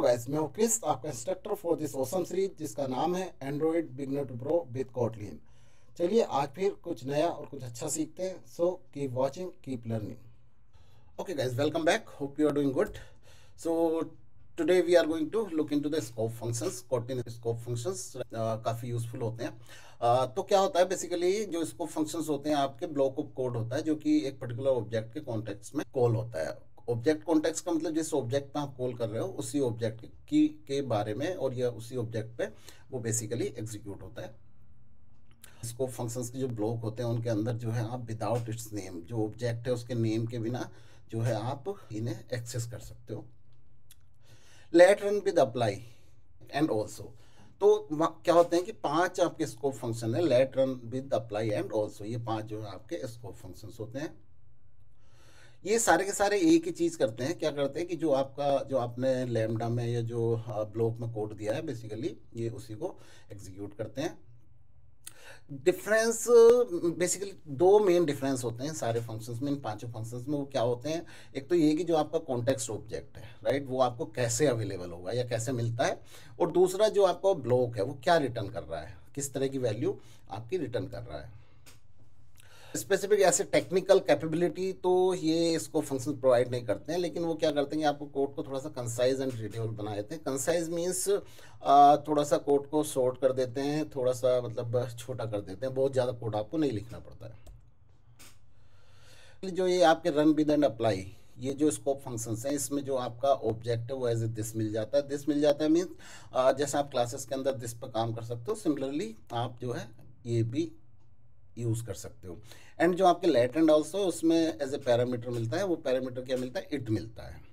Guys, मैं हूँ Chris, आपका instructor for this awesome series जिसका नाम है Android beginner to pro with Kotlin. चलिए आज फिर कुछ नया और कुछ अच्छा सीखते हैं। So keep watching, keep learning. Okay guys, welcome back, hope you are doing good. So today we are going to look into the scope functions. Kotlin scope functions काफ़ी यूजफुल होते हैं। तो क्या होता है, बेसिकली जो स्कोप फंक्शंस होते हैं आपके ब्लॉक ऑफ कोड होता है जो कि एक पर्टिकुलर ऑब्जेक्ट के कॉन्टेक्स्ट में कॉल होता है। ऑब्जेक्ट कॉन्टेक्स्ट का मतलब जिस ऑब्जेक्ट पे आप कॉल कर रहे हो उसी ऑब्जेक्ट की के बारे में, और यह उसी ऑब्जेक्ट पे वो बेसिकली एग्जीक्यूट होता है। स्कोप फंक्शंस के जो ब्लॉक होते हैं उनके अंदर जो है आप विदाउट इट्स नेम, जो ऑब्जेक्ट है उसके नेम के बिना जो है आप इन्हें एक्सेस कर सकते हो। Let run with apply and also. तो क्या होते हैं कि 5 आपके स्कोप फंक्शन है, let run with apply and also, ये 5 जो है आपके स्कोप फंक्शंस होते हैं। ये सारे के सारे एक ही चीज़ करते हैं। क्या करते हैं कि जो आपने लैम्डा में या जो ब्लॉक में कोड दिया है बेसिकली ये उसी को एग्जीक्यूट करते हैं। डिफरेंस बेसिकली 2 मेन डिफरेंस होते हैं सारे फंक्शंस में, इन 5 फंक्शंस में। वो क्या होते हैं, एक तो ये कि जो आपका कॉन्टेक्स्ट ऑब्जेक्ट है, राइट, वो आपको कैसे अवेलेबल होगा या कैसे मिलता है, और दूसरा जो आपका ब्लॉक है वो क्या रिटर्न कर रहा है, किस तरह की वैल्यू आपकी रिटर्न कर रहा है। स्पेसिफिक ऐसे टेक्निकल कैपेबिलिटी तो ये इसको फंक्शन प्रोवाइड नहीं करते हैं, लेकिन वो क्या करते हैं कि आपको कोड को थोड़ा सा कंसाइज एंड रीडेबल बना देते हैं। कंसाइज मीन्स थोड़ा सा कोड को शॉर्ट कर देते हैं, थोड़ा सा मतलब छोटा कर देते हैं, बहुत ज़्यादा कोड आपको नहीं लिखना पड़ता है। जो ये आपके रन विद एंड अप्लाई, ये जो स्कोप फंक्शंस हैं इसमें जो आपका ऑब्जेक्ट है वो एज ए दिस मिल जाता है। दिस मिल जाता है मीन्स जैसे आप क्लासेस के अंदर दिस पर काम कर सकते हो, सिमिलरली आप जो है ये भी यूज़ कर सकते हो। एंड जो आपके लेट एंड ऑल्सो उसमें एज ए पैरामीटर मिलता है, वो पैरामीटर क्या मिलता है, इट मिलता है।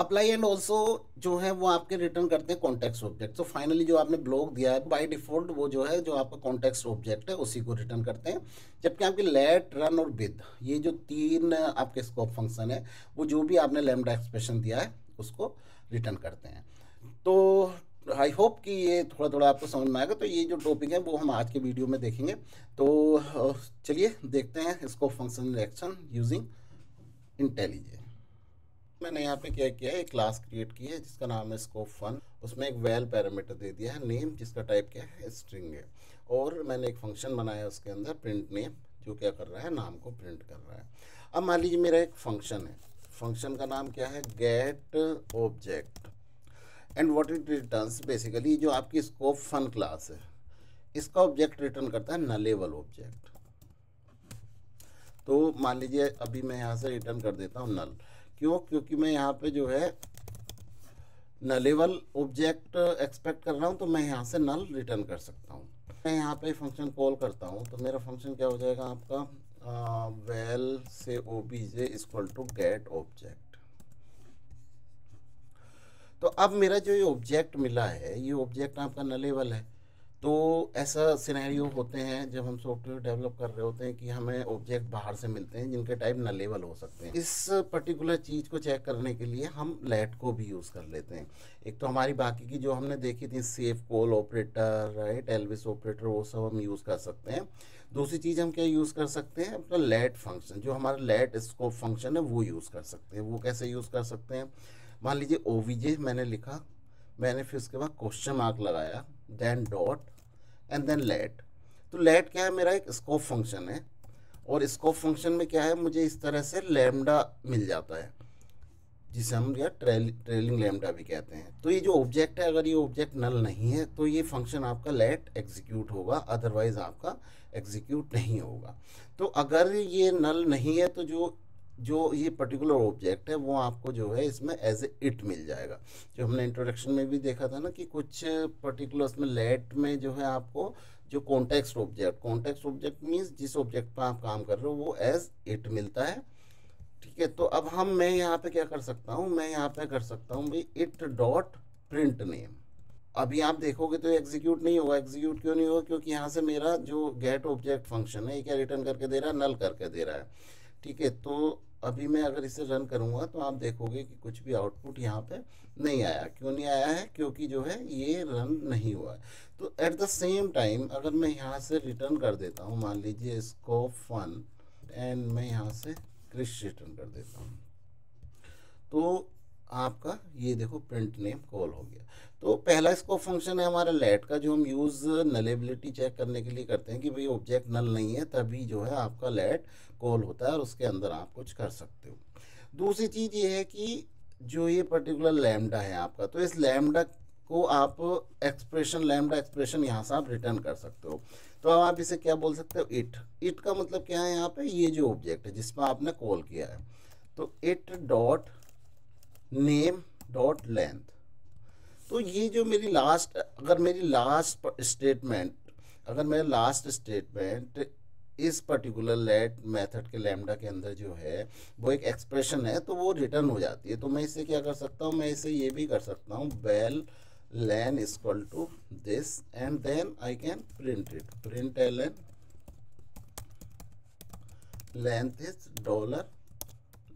अप्लाई एंड ऑल्सो जो है वो आपके रिटर्न करते हैं कॉन्टेक्स्ट ऑब्जेक्ट। तो फाइनली जो आपने ब्लॉक दिया है बाय डिफॉल्ट वो जो है जो आपका कॉन्टेक्स्ट ऑब्जेक्ट है उसी को रिटर्न करते हैं। जबकि आपके लेट, रन और विद, ये जो 3 आपके स्कोप फंक्शन है वो जो भी आपने लैम्डा एक्सप्रेशन दिया है उसको रिटर्न करते हैं। तो आई होप कि ये थोड़ा थोड़ा आपको समझ में आएगा। तो ये जो टॉपिक है वो हम आज के वीडियो में देखेंगे। तो चलिए देखते हैं स्कोप फंक्शन रिएक्शन यूजिंग इंटेलिजे। मैंने यहाँ पे क्या किया है, एक क्लास क्रिएट की है जिसका नाम है स्कोप फन। उसमें एक वैल पैरामीटर दे दिया है नेम, जिसका टाइप क्या है, स्ट्रिंग है। और मैंने एक फंक्शन बनाया उसके अंदर प्रिंट नेम, जो क्या कर रहा है, नाम को प्रिंट कर रहा है। अब मान लीजिए मेरा एक फंक्शन है, फंक्शन का नाम क्या है, get object, and what it returns, basically जो आपकी स्कोप फन क्लास है इसका ऑब्जेक्ट रिटर्न करता है नलेबल ऑब्जेक्ट। तो मान लीजिए अभी मैं यहाँ से रिटर्न कर देता हूँ नल। क्यों? क्योंकि मैं यहाँ पे जो है नलेबल ऑब्जेक्ट एक्सपेक्ट कर रहा हूँ, तो मैं यहाँ से नल रिटर्न कर सकता हूँ। मैं यहाँ पे फंक्शन कॉल करता हूँ तो मेरा फंक्शन क्या हो जाएगा आपका, वेल से OBJ equal to get object. तो अब मेरा जो ये ऑब्जेक्ट मिला है ये ऑब्जेक्ट आपका नलेबल है। तो ऐसा सिनेरियो होते हैं जब हम सॉफ्टवेयर डेवलप कर रहे होते हैं कि हमें ऑब्जेक्ट बाहर से मिलते हैं जिनके टाइप नलेबल हो सकते हैं। इस पर्टिकुलर चीज़ को चेक करने के लिए हम लेट को भी यूज़ कर लेते हैं। एक तो हमारी बाकी की जो हमने देखी थी safe call operator, right, Elvis operator, वो सब हम यूज़ कर सकते हैं। दूसरी चीज़ हम क्या यूज़ कर सकते हैं, अपना लेट फंक्शन, जो हमारा लेट स्कोप फंक्शन है वो यूज़ कर सकते हैं। वो कैसे यूज़ कर सकते हैं, मान लीजिए ओवीजे मैंने लिखा, मैंने फिर उसके बाद क्वेश्चन मार्क लगाया, then dot and then let. तो लेट क्या है, मेरा एक स्कोप फंक्शन है, और स्कोप फंक्शन में क्या है, मुझे इस तरह से लैम्डा मिल जाता है जिसे हम या ट्रेलिंग लैम्डा भी कहते हैं। तो ये जो ऑब्जेक्ट है, अगर ये ऑब्जेक्ट नल नहीं है तो ये फंक्शन आपका लेट एग्जीक्यूट होगा, अदरवाइज आपका एग्जीक्यूट नहीं होगा। तो अगर ये नल नहीं है तो जो ये पर्टिकुलर ऑब्जेक्ट है वो आपको जो है इसमें एज ए इट मिल जाएगा। जो हमने इंट्रोडक्शन में भी देखा था ना कि कुछ पर्टिकुलर उसमें लेट में जो है आपको जो कॉन्टेक्स्ट ऑब्जेक्ट मीन्स जिस ऑब्जेक्ट पर आप काम कर रहे हो वो एज इट मिलता है। ठीक है, तो अब मैं यहाँ पे क्या कर सकता हूँ, मैं यहाँ पे कर सकता हूँ भाई इट डॉट प्रिंट नेम। अभी आप देखोगे तो एग्जीक्यूट नहीं होगा। एग्जीक्यूट क्यों नहीं होगा, क्योंकि यहाँ से मेरा जो गेट ऑब्जेक्ट फंक्शन है ये क्या रिटर्न करके दे रहा है, नल करके दे रहा है। ठीक है, तो अभी मैं अगर इसे रन करूँगा तो आप देखोगे कि कुछ भी आउटपुट यहाँ पे नहीं आया। क्यों नहीं आया है, क्योंकि जो है ये रन नहीं हुआ है। तो एट द सेम टाइम अगर मैं यहाँ से रिटर्न कर देता हूँ, मान लीजिए इसको फन, एंड मैं यहाँ से क्रिश रिटर्न कर देता हूँ, तो आपका ये देखो प्रिंट नेम कॉल हो गया। तो पहला स्कोप फंक्शन है हमारा लेट का, जो हम यूज़ नलेबिलिटी चेक करने के लिए करते हैं कि भाई ऑब्जेक्ट नल नहीं है, तभी जो है आपका लेट कॉल होता है और उसके अंदर आप कुछ कर सकते हो। दूसरी चीज़ ये है कि जो ये पर्टिकुलर लैम्डा है आपका, तो इस लैम्डा को आप एक्सप्रेशन, लैम्डा एक्सप्रेशन यहाँ से आप रिटर्न कर सकते हो। तो अब आप इसे क्या बोल सकते हो, इट। इट का मतलब क्या है यहाँ पे, ये जो ऑब्जेक्ट है जिसमें आपने कॉल किया है, तो it dot name dot length. तो ये जो मेरी लास्ट, अगर मेरी लास्ट स्टेटमेंट, अगर मेरा लास्ट स्टेटमेंट इस पर्टिकुलर लेट मेथड के लैम्डा के अंदर जो है वो एक एक्सप्रेशन है, तो वो रिटर्न हो जाती है। तो मैं इसे क्या कर सकता हूँ, मैं इसे ये भी कर सकता हूँ, val len equal to this and then I can print it, print ln length is dollar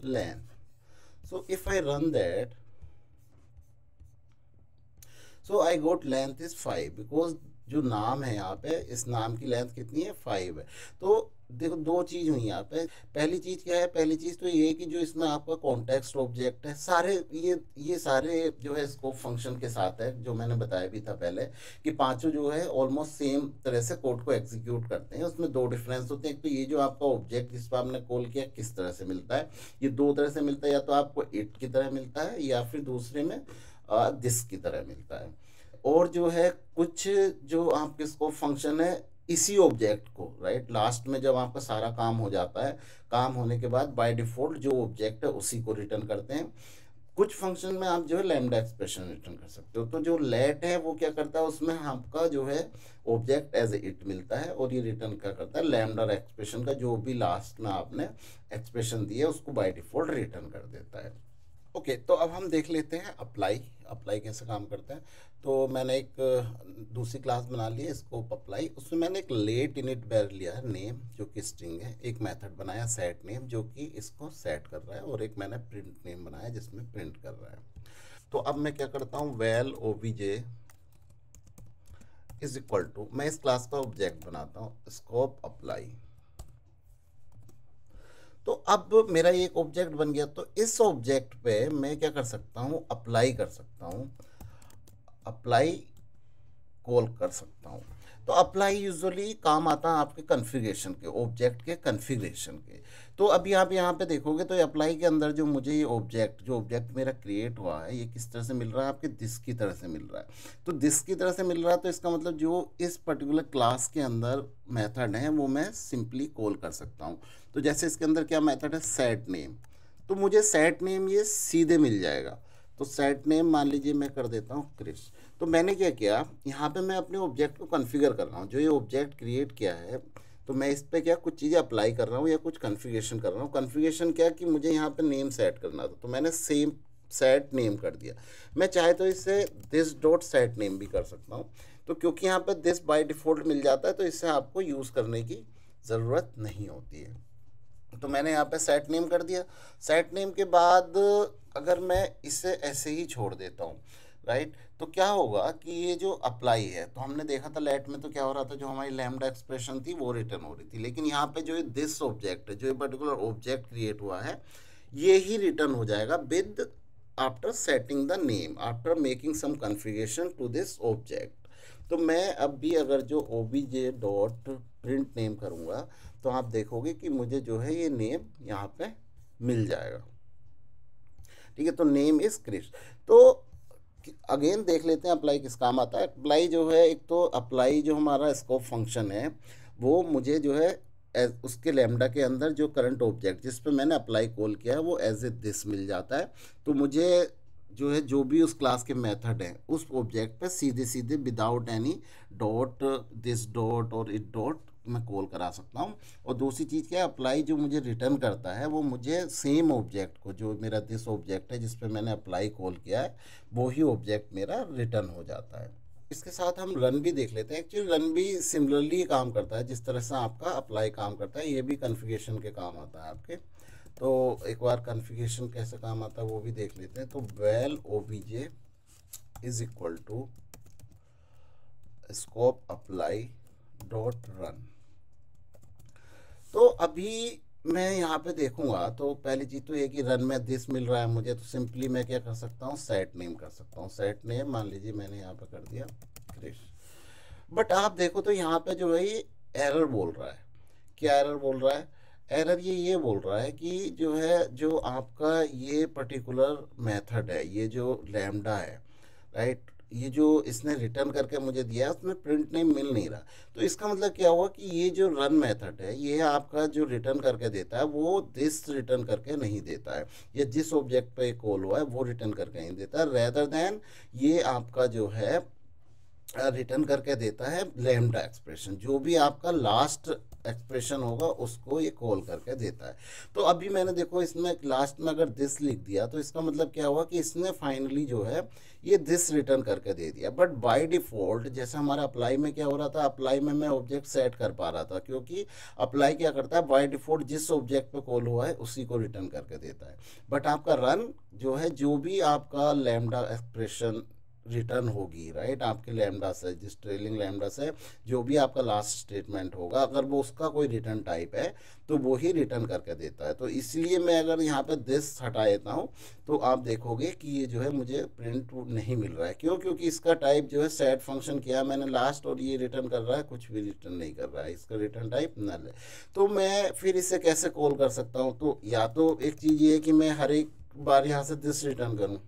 len. So if I run that, so I got length is 5 because जो नाम है यहाँ पे, इस नाम की लेंथ कितनी है, 5 है। तो देखो दो चीज़ हुई यहाँ पे। पहली चीज़ क्या है, पहली चीज़ तो ये है कि जो इसमें आपका कॉन्टेक्स्ट ऑब्जेक्ट है, सारे ये सारे जो है स्कोप फंक्शन के साथ है, जो मैंने बताया भी था पहले कि पांचों जो है ऑलमोस्ट सेम तरह से कोड को एग्जीक्यूट करते हैं। उसमें दो डिफरेंस होते हैं, एक तो ये जो आपका ऑब्जेक्ट जिस पर आपने कॉल किया किस तरह से मिलता है, ये दो तरह से मिलता है, या तो आपको इट की तरह मिलता है या फिर दूसरे में दिस की तरह मिलता है। और जो है कुछ जो आपके स्कोप फंक्शन है इसी ऑब्जेक्ट को, राइट, लास्ट में जब आपका सारा काम हो जाता है, काम होने के बाद बाय डिफॉल्ट जो ऑब्जेक्ट है उसी को रिटर्न करते हैं। कुछ फंक्शन में आप जो है लैम्डा एक्सप्रेशन रिटर्न कर सकते हो। तो जो लेट है वो क्या करता है, उसमें आपका जो है ऑब्जेक्ट एज इट मिलता है, और ये रिटर्न क्या करता है, लैम्डा एक्सप्रेशन का जो भी लास्ट में आपने एक्सप्रेशन दिया है उसको बाय डिफॉल्ट रिटर्न कर देता है। ओके, तो अब हम देख लेते हैं अप्लाई, अप्लाई कैसे काम करता है। तो मैंने एक दूसरी क्लास बना ली है स्कोप अप्लाई, उसमें मैंने एक लेट इनिट वेर लिया है नेम जो कि स्ट्रिंग है, एक मेथड बनाया सेट नेम जो कि इसको सेट कर रहा है, और एक मैंने प्रिंट नेम बनाया जिसमें प्रिंट कर रहा है। तो अब मैं क्या करता हूँ, val OBJ is equal to, मैं इस क्लास का ऑब्जेक्ट बनाता हूँ स्कोप अप्लाई। तो अब मेरा ये एक ऑब्जेक्ट बन गया, तो इस ऑब्जेक्ट पे मैं क्या कर सकता हूँ, अप्लाई कर सकता हूँ, अप्लाई कॉल कर सकता हूँ। तो अप्लाई यूजुअली काम आता है आपके कॉन्फ़िगरेशन के, ऑब्जेक्ट के कॉन्फ़िगरेशन के। तो अभी आप यहाँ पे देखोगे तो अप्लाई के अंदर जो मुझे ये ऑब्जेक्ट, जो ऑब्जेक्ट मेरा क्रिएट हुआ है, ये किस तरह से मिल रहा है, आपके दिस की तरह से मिल रहा है। तो दिस की तरह से मिल रहा है, तो इसका मतलब जो इस पर्टिकुलर क्लास के अंदर मेथड है वो मैं सिंपली कॉल कर सकता हूँ। तो जैसे इसके अंदर क्या मेथड है, सेट नेम, तो मुझे सेट नेम ये सीधे मिल जाएगा। तो सेट नेम मान लीजिए मैं कर देता हूँ क्रिश। तो मैंने क्या किया, यहाँ पे मैं अपने ऑब्जेक्ट को कॉन्फ़िगर कर रहा हूँ, जो ये ऑब्जेक्ट क्रिएट किया है, तो मैं इस पर क्या कुछ चीज़ें अप्लाई कर रहा हूँ या कुछ कॉन्फ़िगरेशन कर रहा हूँ। कॉन्फ़िगरेशन क्या कि मुझे यहाँ पे नेम सेट करना था, तो मैंने सेम सेट नेम कर दिया। मैं चाहे तो इसे दिस डॉट सेट नेम भी कर सकता हूँ। तो क्योंकि यहाँ पे दिस बाय डिफ़ॉल्ट मिल जाता है, तो इससे आपको यूज़ करने की ज़रूरत नहीं होती है। तो मैंने यहाँ पे सेट नेम कर दिया। सेट नेम के बाद अगर मैं इसे ऐसे ही छोड़ देता हूँ, राइट, तो क्या होगा कि ये जो अप्लाई है, तो हमने देखा था लेट में तो क्या हो रहा था, जो हमारी लैम्डा एक्सप्रेशन थी वो रिटर्न हो रही थी, लेकिन यहाँ पे जो दिस ऑब्जेक्ट है, जो ये पर्टिकुलर ऑब्जेक्ट क्रिएट हुआ है, ये ही रिटर्न हो जाएगा with after setting the name, after making some configuration to this object. तो मैं अब भी अगर जो ओबीजे डॉट प्रिंट नेम करूँगा, तो आप देखोगे कि मुझे जो है ये नेम यहाँ पे मिल जाएगा। ठीक है, तो नेम इज क्रिश। तो अगेन देख लेते हैं अप्लाई किस काम आता है। अप्लाई जो है, एक तो अप्लाई जो हमारा स्कोप फंक्शन है, वो मुझे जो है उसके लैम्डा के अंदर जो करंट ऑब्जेक्ट जिस पे मैंने अप्लाई कॉल किया है वो एज ए दिस मिल जाता है। तो मुझे जो है जो भी उस क्लास के मेथड हैं उस ऑब्जेक्ट पे सीधे सीधे without any dot, this dot और इट डॉट मैं कॉल करा सकता हूँ। और दूसरी चीज़ क्या है, अप्लाई जो मुझे रिटर्न करता है वो मुझे सेम ऑब्जेक्ट को, जो मेरा दिस ऑब्जेक्ट है जिस पे मैंने अप्लाई कॉल किया है, वो ही ऑब्जेक्ट मेरा रिटर्न हो जाता है। इसके साथ हम रन भी देख लेते हैं। एक्चुअली रन भी सिमिलरली काम करता है जिस तरह से आपका अप्लाई काम करता है, ये भी कॉन्फ़िगरेशन के काम आता है आपके। तो एक बार कॉन्फ़िगरेशन कैसे काम आता है वो भी देख लेते हैं। तो val OBJ is equal to scope apply dot run. तो अभी मैं यहाँ पे देखूंगा तो पहली चीज़ तो ये कि रन में दिस मिल रहा है मुझे, तो सिंपली मैं क्या कर सकता हूँ, सेट नेम कर सकता हूँ। सेट नेम मान लीजिए मैंने यहाँ पे कर दिया क्रिश। बट आप देखो तो यहाँ पे जो है ये एरर बोल रहा है। क्या एरर बोल रहा है? एरर ये बोल रहा है कि जो है, जो आपका ये पर्टिकुलर मेथड है, ये जो लैम्डा है, राइट, ये जो इसने रिटर्न करके मुझे दिया है उसमें प्रिंट नेम मिल नहीं रहा। तो इसका मतलब क्या हुआ कि ये जो रन मेथड है ये आपका जो रिटर्न करके देता है वो दिस रिटर्न करके नहीं देता है, या जिस ऑब्जेक्ट पे कॉल हुआ है वो रिटर्न करके नहीं देता है, रेदर देन ये आपका जो है रिटर्न करके देता है लैम्डा एक्सप्रेशन। जो भी आपका लास्ट एक्सप्रेशन होगा उसको ये कॉल करके देता है। तो अभी मैंने देखो इसमें लास्ट में अगर दिस लिख दिया तो इसका मतलब क्या हुआ कि इसने फाइनली जो है ये दिस रिटर्न करके दे दिया। बट बाय डिफ़ॉल्ट जैसे हमारा अप्लाई में क्या हो रहा था, अप्लाई में मैं ऑब्जेक्ट सेट कर पा रहा था, क्योंकि अप्लाई क्या करता है बाय डिफ़ॉल्ट जिस ऑब्जेक्ट पे कॉल हुआ है उसी को रिटर्न करके देता है। बट आपका रन जो है, जो भी आपका लैम्डा एक्सप्रेशन रिटर्न होगी, राइट, आपके लैम्डा से, जिस ट्रेलिंग लैम्डा से जो भी आपका लास्ट स्टेटमेंट होगा, अगर वो उसका कोई रिटर्न टाइप है तो वो ही रिटर्न करके देता है। तो इसलिए मैं अगर यहाँ पे दिस हटा देता हूँ तो आप देखोगे कि ये जो है मुझे प्रिंट नहीं मिल रहा है। क्यों? क्योंकि इसका टाइप जो है सेट फंक्शन किया मैंने लास्ट, और ये रिटर्न कर रहा है, कुछ भी रिटर्न नहीं कर रहा है, इसका रिटर्न टाइप नल है। तो मैं फिर इसे कैसे कॉल कर सकता हूँ? तो या तो एक चीज़ ये है कि मैं हर एक बार यहाँ से दिस रिटर्न करूँ,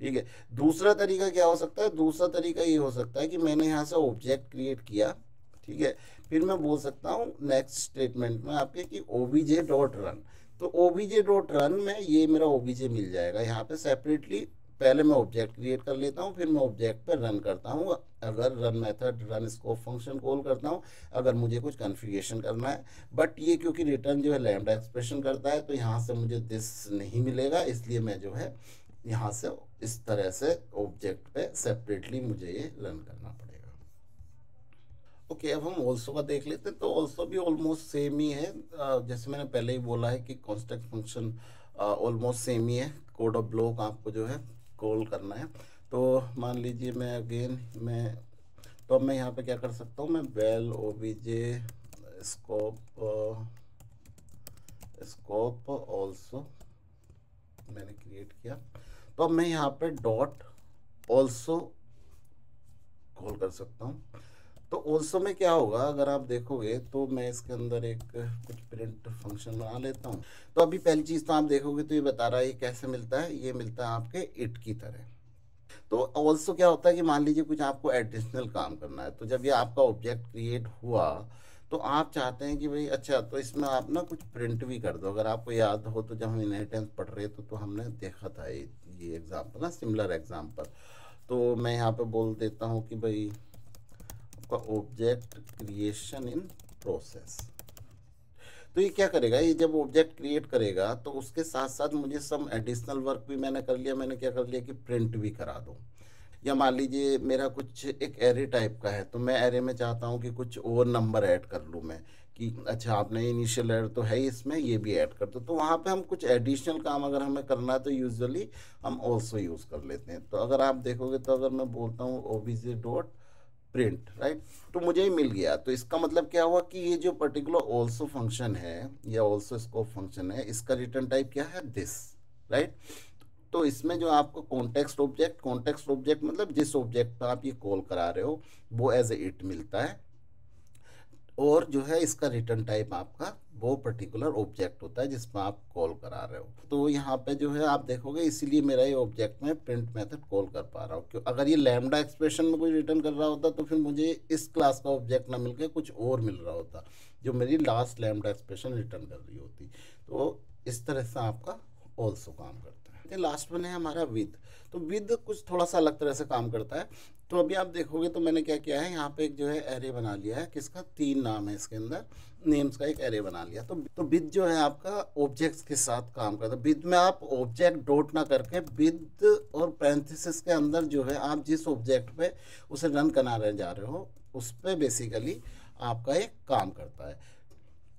ठीक है। दूसरा तरीका क्या हो सकता है? दूसरा तरीका ये हो सकता है कि मैंने यहाँ से ऑब्जेक्ट क्रिएट किया, ठीक है, फिर मैं बोल सकता हूँ नेक्स्ट स्टेटमेंट में आपके कि ओबीजे डॉट रन। तो ओबीजे डॉट रन में ये मेरा ओबीजे मिल जाएगा यहाँ पे सेपरेटली। पहले मैं ऑब्जेक्ट क्रिएट कर लेता हूँ, फिर मैं ऑब्जेक्ट पे रन करता हूँ, अगर run method run scope function call करता हूँ अगर मुझे कुछ कन्फिगरेशन करना है। बट ये क्योंकि रिटर्न जो है लैम्डा एक्सप्रेशन करता है तो यहाँ से मुझे दिस नहीं मिलेगा, इसलिए मैं जो है यहाँ से इस तरह से ऑब्जेक्ट पे सेपरेटली मुझे ये रन करना पड़ेगा। ओके, अब हम ऑल्सो का देख लेते हैं। तो ऑल्सो भी ऑलमोस्ट सेम ही है, जैसे मैंने पहले ही बोला है कि कॉन्स्टेंट फंक्शन ऑलमोस्ट सेम ही है। कोड ऑफ ब्लॉक आपको जो है कॉल करना है। तो मान लीजिए मैं अगेन तो अब मैं यहाँ पे क्या कर सकता हूँ, मैं वेल ओबीजे स्कोप ऑल्सो मैंने क्रिएट किया। तो अब मैं यहाँ पे डॉट ऑल्सो कॉल कर सकता हूँ। तो ऑल्सो में क्या होगा, अगर आप देखोगे तो मैं इसके अंदर एक कुछ प्रिंट फंक्शन बना लेता हूँ। तो अभी पहली चीज़ तो आप देखोगे तो ये बता रहा है ये कैसे मिलता है, ये मिलता है आपके इट की तरह। तो ऑल्सो क्या होता है कि मान लीजिए कुछ आपको एडिशनल काम करना है, तो जब ये आपका ऑब्जेक्ट क्रिएट हुआ तो आप चाहते हैं कि भाई अच्छा तो इसमें आप ना कुछ प्रिंट भी कर दो। अगर आपको याद हो तो जब हम इनहेरिटेंस पढ़ रहे थे तो हमने देखा था ये एग्जाम्पल ना, सिमिलर एग्जाम्पल। तो मैं यहाँ पे बोल देता हूँ कि भाई आपका ऑब्जेक्ट क्रिएशन इन प्रोसेस। तो ये क्या करेगा, ये जब ऑब्जेक्ट क्रिएट करेगा तो उसके साथ साथ मुझे सम एडिशनल वर्क भी मैंने कर लिया। मैंने क्या कर लिया कि प्रिंट भी करा दूँ। या मान लीजिए मेरा कुछ एक एरे टाइप का है तो मैं एरे में चाहता हूँ कि कुछ और नंबर ऐड कर लूँ मैं, कि अच्छा आपने इनिशियल एड तो है ही इसमें, ये भी ऐड कर दो। तो वहाँ पे हम कुछ एडिशनल काम अगर हमें करना है तो यूजुअली हम ऑल्सो यूज़ कर लेते हैं। तो अगर आप देखोगे तो अगर मैं बोलता हूँ ओबीजे डॉट प्रिंट, राइट, तो मुझे ही मिल गया। तो इसका मतलब क्या हुआ कि ये जो पर्टिकुलर ऑल्सो फंक्शन है या ऑल्सो स्कोप फंक्शन है, इसका रिटर्न टाइप क्या है, दिस, राइट। तो इसमें जो आपको कॉन्टेक्स्ट ऑब्जेक्ट मतलब जिस ऑब्जेक्ट पर आप ये कॉल करा रहे हो वो एज ए इट मिलता है, और जो है इसका रिटर्न टाइप आपका वो पर्टिकुलर ऑब्जेक्ट होता है जिस पर आप कॉल करा रहे हो। तो यहाँ पे जो है आप देखोगे इसीलिए मेरा ये ऑब्जेक्ट में प्रिंट मेथड कॉल कर पा रहा हूँ। क्यों? अगर ये लैम्डा एक्सप्रेशन में कोई रिटर्न कर रहा होता तो फिर मुझे इस क्लास का ऑब्जेक्ट ना मिलकर कुछ और मिल रहा होता जो मेरी लास्ट लैम्डा एक्सप्रेशन रिटर्न कर रही होती। तो इस तरह से आपका ऑल्सो काम करता है। लास्ट वन है हमारा विद। तो विद कुछ थोड़ा सा अलग तरह से काम करता है। तो अभी आप देखोगे तो मैंने क्या किया है, यहाँ पे एक जो है एरे बना लिया है, किसका, 3 नाम है इसके अंदर, नेम्स का एक एरे बना लिया। तो विद जो है आपका ऑब्जेक्ट्स के साथ काम करता है। विद में आप ऑब्जेक्ट डॉट ना करके विद और पैरेंथेसिस के अंदर जो है आप जिस ऑब्जेक्ट पे उसे रन कराने जा रहे हो उस पर बेसिकली आपका एक काम करता है।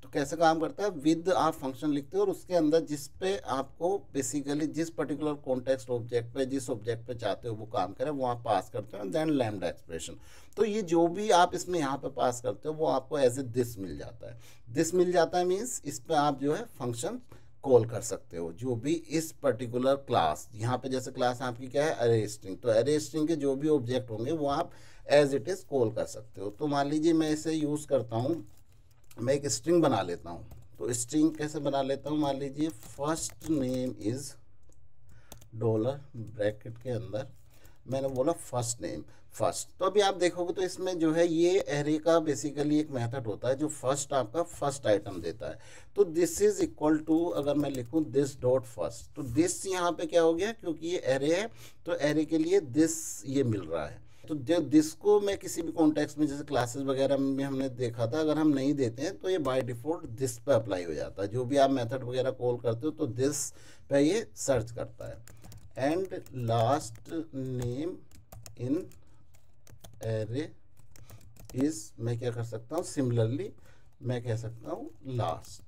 तो कैसे काम करता है, विद आप फंक्शन लिखते हो और उसके अंदर जिस पे आपको बेसिकली जिस पर्टिकुलर कॉन्टेक्स्ट ऑब्जेक्ट पे जिस ऑब्जेक्ट पे चाहते हो वो काम करे वो आप पास करते हो, देन लैम्डा एक्सप्रेशन। तो ये जो भी आप इसमें यहाँ पे पास करते हो वो आपको एज ए दिस मिल जाता है। दिस मिल जाता है मीन्स इस पे आप जो है फंक्शन कॉल कर सकते हो जो भी इस पर्टिकुलर क्लास, यहाँ पे जैसे क्लास आपकी क्या है अरे स्ट्रिंग, तो अरे स्ट्रिंग के जो भी ऑब्जेक्ट होंगे वो आप एज इट इज़ कॉल कर सकते हो। तो मान लीजिए मैं इसे यूज़ करता हूँ, मैं एक स्ट्रिंग बना लेता हूँ। तो स्ट्रिंग कैसे बना लेता हूँ, मान लीजिए first name is dollar bracket के अंदर मैंने बोला फर्स्ट नेम फर्स्ट। तो अभी आप देखोगे तो इसमें जो है ये एरे का बेसिकली एक मेथड होता है जो फर्स्ट आपका फर्स्ट आइटम देता है। तो दिस इज इक्वल टू, अगर मैं लिखूँ दिस डॉट फर्स्ट, तो दिस यहाँ पे क्या हो गया, क्योंकि ये एरे है तो एरे के लिए दिस ये मिल रहा है। तो दिस को मैं किसी भी कॉन्टेक्स्ट में जैसे क्लासेस वगैरह में हमने देखा था, अगर हम नहीं देते हैं तो ये बाय डिफ़ॉल्ट दिस पे अप्लाई हो जाता है। जो भी आप मेथड वगैरह कॉल करते हो तो दिस पे ये सर्च करता है। And last name in array is, मैं क्या कर सकता हूँ, सिमिलरली मैं कह सकता हूँ लास्ट।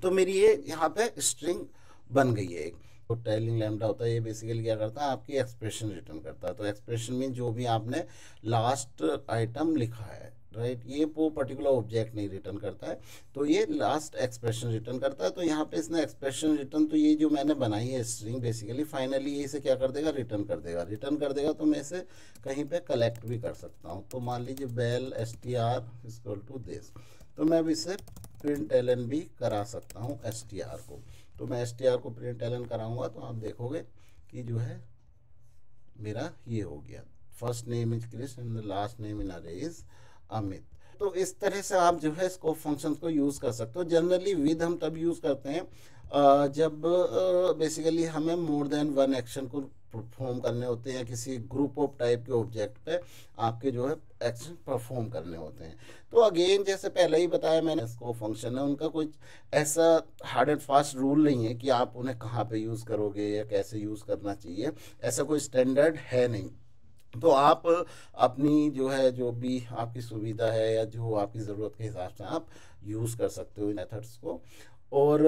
तो मेरी ये यहाँ पे स्ट्रिंग बन गई है एक। तो टेलिंग लैम्डा होता है, ये बेसिकली क्या करता है आपकी एक्सप्रेशन रिटर्न करता है। तो एक्सप्रेशन में जो भी आपने लास्ट आइटम लिखा है राइट, ये वो पर्टिकुलर ऑब्जेक्ट नहीं रिटर्न करता है, तो ये लास्ट एक्सप्रेशन रिटर्न करता है। तो यहाँ पे इसने एक्सप्रेशन रिटर्न, तो ये जो मैंने बनाई है स्ट्रिंग बेसिकली फाइनली ये इसे क्या कर देगा, रिटर्न कर देगा। रिटर्न कर देगा तो मैं इसे कहीं पे कलेक्ट भी कर सकता हूँ। तो मान लीजिए val str equal to this, तो मैं अब इसे प्रिंट एलन भी करा सकता हूँ str को। तो मैं str को प्रिंट एलन कराऊंगा तो आप देखोगे कि जो है मेरा ये हो गया, first name is Chris and last name in अरे इज अमित। तो इस तरह से आप जो है स्कोप फंक्शन को यूज़ कर सकते हो। जनरली विद हम तब यूज़ करते हैं जब बेसिकली हमें मोर देन वन एक्शन को परफॉर्म करने होते हैं, किसी ग्रुप ऑफ टाइप के ऑब्जेक्ट पे आपके जो है एक्शन परफॉर्म करने होते हैं। तो अगेन जैसे पहले ही बताया मैंने, स्कोप फंक्शन है उनका कुछ ऐसा हार्ड एंड फास्ट रूल नहीं है कि आप उन्हें कहाँ पे यूज़ करोगे या कैसे यूज़ करना चाहिए, ऐसा कोई स्टैंडर्ड है नहीं। तो आप अपनी जो है जो भी आपकी सुविधा है या जो आपकी ज़रूरत के हिसाब से आप यूज़ कर सकते हो इन मेथड्स को। और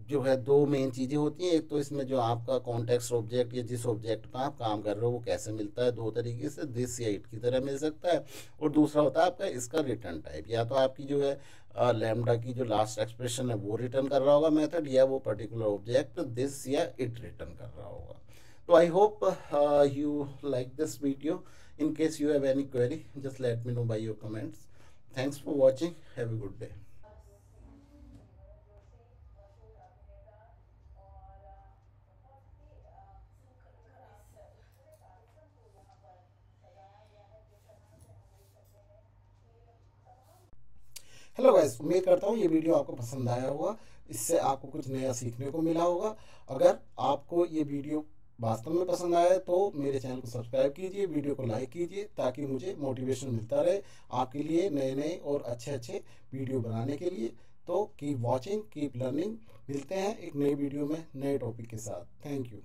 जो है दो मेन चीज़ें होती हैं, एक तो इसमें जो आपका कॉन्टेक्स्ट ऑब्जेक्ट या जिस ऑब्जेक्ट पर आप काम कर रहे हो वो कैसे मिलता है, दो तरीके से दिस या इट की तरह मिल सकता है। और दूसरा होता है आपका इसका रिटर्न टाइप, या तो आपकी जो है लैम्डा की जो लास्ट एक्सप्रेशन है वो रिटर्न कर रहा होगा मेथड, या वो पर्टिकुलर ऑब्जेक्ट दिस या इट रिटर्न कर रहा होगा। So I hope you like this video. In case you have any query, just let me know by your comments. Thanks for watching. Have a good day. Hello guys, उम्मीद करता हूँ ये video आपको पसंद आया होगा, इससे आपको कुछ नया सीखने को मिला होगा। अगर आपको ये वीडियो वास्तव में पसंद आया तो मेरे चैनल को सब्सक्राइब कीजिए, वीडियो को लाइक कीजिए ताकि मुझे मोटिवेशन मिलता रहे आपके लिए नए नए और अच्छे अच्छे वीडियो बनाने के लिए। तो कीप वॉचिंग, कीप लर्निंग। मिलते हैं एक नई वीडियो में नए टॉपिक के साथ। Thank you.